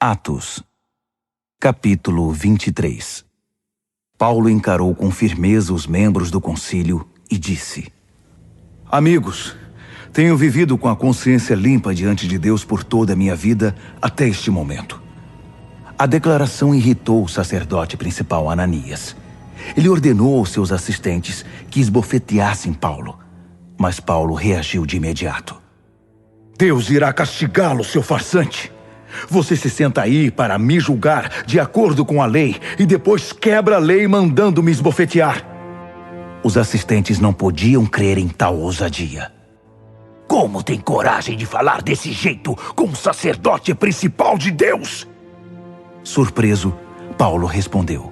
Atos, capítulo 23. Paulo encarou com firmeza os membros do concílio e disse: Amigos, tenho vivido com a consciência limpa diante de Deus por toda a minha vida até este momento. A declaração irritou o sacerdote principal Ananias. Ele ordenou aos seus assistentes que esbofeteassem Paulo, mas Paulo reagiu de imediato. Deus irá castigá-lo, seu farsante. Você se senta aí para me julgar de acordo com a lei e depois quebra a lei mandando-me esbofetear. Os assistentes não podiam crer em tal ousadia. Como tem coragem de falar desse jeito com o sacerdote principal de Deus? Surpreso, Paulo respondeu: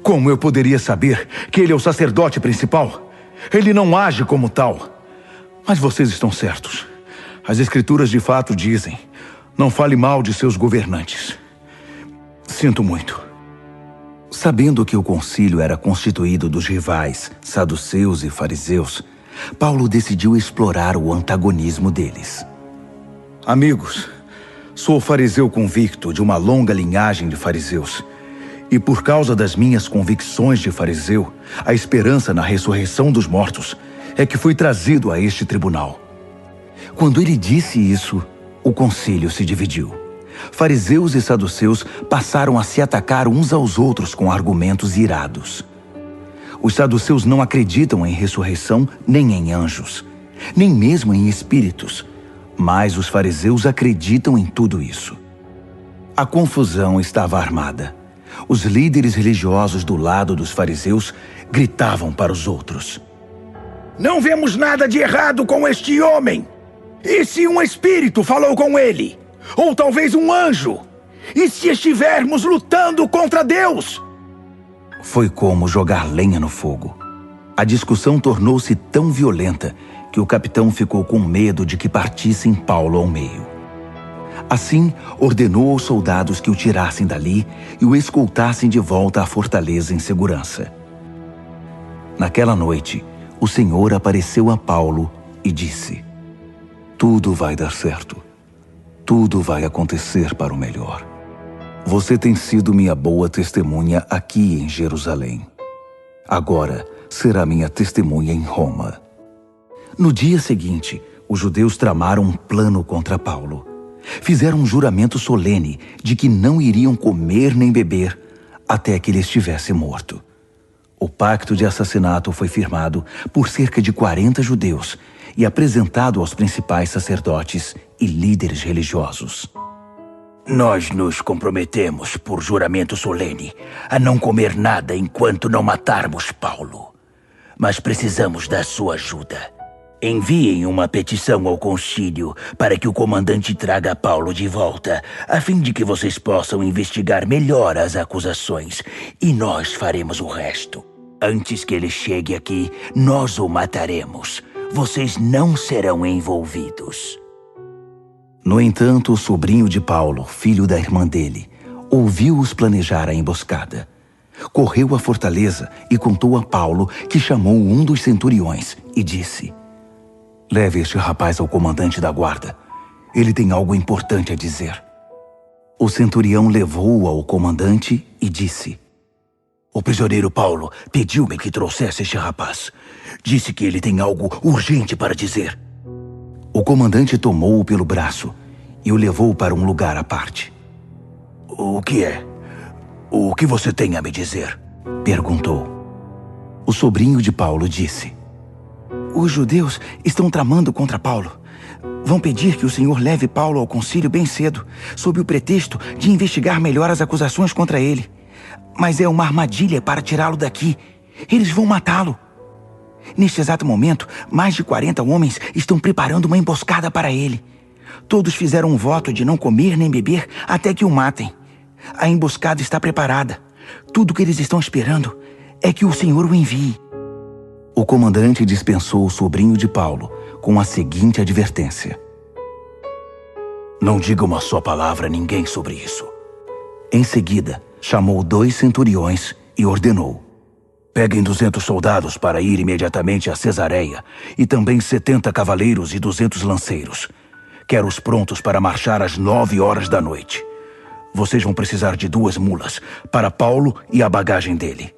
Como eu poderia saber que ele é o sacerdote principal? Ele não age como tal. Mas vocês estão certos. As escrituras de fato dizem: não fale mal de seus governantes. Sinto muito. Sabendo que o concílio era constituído dos rivais, saduceus e fariseus, Paulo decidiu explorar o antagonismo deles. Amigos, sou fariseu convicto de uma longa linhagem de fariseus. E por causa das minhas convicções de fariseu, a esperança na ressurreição dos mortos é que fui trazido a este tribunal. Quando ele disse isso, o concílio se dividiu. Fariseus e saduceus passaram a se atacar uns aos outros com argumentos irados. Os saduceus não acreditam em ressurreição nem em anjos, nem mesmo em espíritos, mas os fariseus acreditam em tudo isso. A confusão estava armada. Os líderes religiosos do lado dos fariseus gritavam para os outros: Não vemos nada de errado com este homem. E se um espírito falou com ele? Ou talvez um anjo? E se estivermos lutando contra Deus? Foi como jogar lenha no fogo. A discussão tornou-se tão violenta que o capitão ficou com medo de que partissem Paulo ao meio. Assim, ordenou aos soldados que o tirassem dali e o escoltassem de volta à fortaleza em segurança. Naquela noite, o Senhor apareceu a Paulo e disse: Tudo vai dar certo. Tudo vai acontecer para o melhor. Você tem sido minha boa testemunha aqui em Jerusalém. Agora será minha testemunha em Roma. No dia seguinte, os judeus tramaram um plano contra Paulo. Fizeram um juramento solene de que não iriam comer nem beber até que ele estivesse morto. O pacto de assassinato foi firmado por cerca de 40 judeus e apresentado aos principais sacerdotes e líderes religiosos. Nós nos comprometemos por juramento solene a não comer nada enquanto não matarmos Paulo. Mas precisamos da sua ajuda. Enviem uma petição ao concílio para que o comandante traga Paulo de volta, a fim de que vocês possam investigar melhor as acusações, e nós faremos o resto. Antes que ele chegue aqui, nós o mataremos. Vocês não serão envolvidos. No entanto, o sobrinho de Paulo, filho da irmã dele, ouviu-os planejar a emboscada. Correu à fortaleza e contou a Paulo que chamou um dos centuriões e disse: Leve este rapaz ao comandante da guarda. Ele tem algo importante a dizer. O centurião levou-o ao comandante e disse: O prisioneiro Paulo pediu-me que trouxesse este rapaz. Disse que ele tem algo urgente para dizer. O comandante tomou-o pelo braço e o levou para um lugar à parte. O que é? O que você tem a me dizer? Perguntou. O sobrinho de Paulo disse: Os judeus estão tramando contra Paulo. Vão pedir que o senhor leve Paulo ao concílio bem cedo, sob o pretexto de investigar melhor as acusações contra ele. Mas é uma armadilha para tirá-lo daqui. Eles vão matá-lo. Neste exato momento, mais de 40 homens estão preparando uma emboscada para ele. Todos fizeram um voto de não comer nem beber até que o matem. A emboscada está preparada. Tudo que eles estão esperando é que o Senhor o envie. O comandante dispensou o sobrinho de Paulo com a seguinte advertência: Não diga uma só palavra a ninguém sobre isso. Em seguida, chamou 2 centuriões e ordenou: Peguem 200 soldados para ir imediatamente a Cesareia e também 70 cavaleiros e 200 lanceiros. Quero-os prontos para marchar às 9 horas da noite. Vocês vão precisar de 2 mulas para Paulo e a bagagem dele.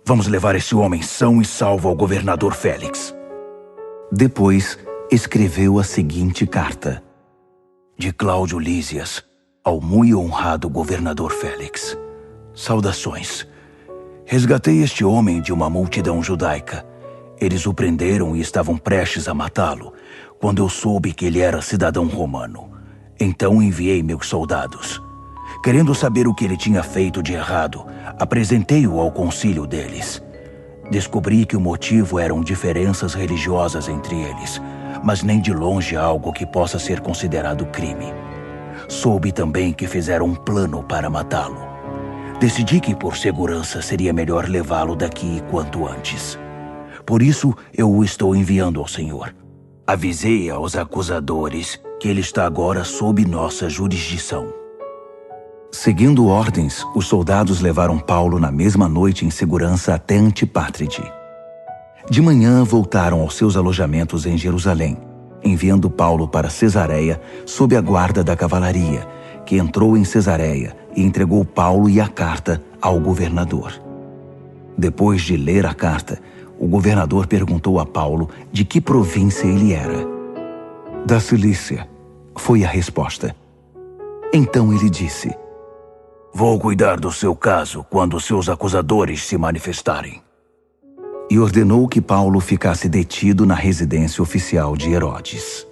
Vamos levar esse homem são e salvo ao governador Félix. Depois, escreveu a seguinte carta. De Cláudio Lísias, ao muito honrado governador Félix. Saudações. Resgatei este homem de uma multidão judaica. Eles o prenderam e estavam prestes a matá-lo, quando eu soube que ele era cidadão romano. Então enviei meus soldados. Querendo saber o que ele tinha feito de errado, apresentei-o ao concílio deles. Descobri que o motivo eram diferenças religiosas entre eles, mas nem de longe algo que possa ser considerado crime. Soube também que fizeram um plano para matá-lo. Decidi que, por segurança, seria melhor levá-lo daqui quanto antes. Por isso, eu o estou enviando ao Senhor. Avisei aos acusadores que ele está agora sob nossa jurisdição. Seguindo ordens, os soldados levaram Paulo na mesma noite em segurança até Antipátride. De manhã, voltaram aos seus alojamentos em Jerusalém, enviando Paulo para Cesareia sob a guarda da cavalaria, que entrou em Cesareia e entregou Paulo e a carta ao governador. Depois de ler a carta, o governador perguntou a Paulo de que província ele era. Da Cilícia, foi a resposta. Então ele disse: Vou cuidar do seu caso quando seus acusadores se manifestarem. E ordenou que Paulo ficasse detido na residência oficial de Herodes.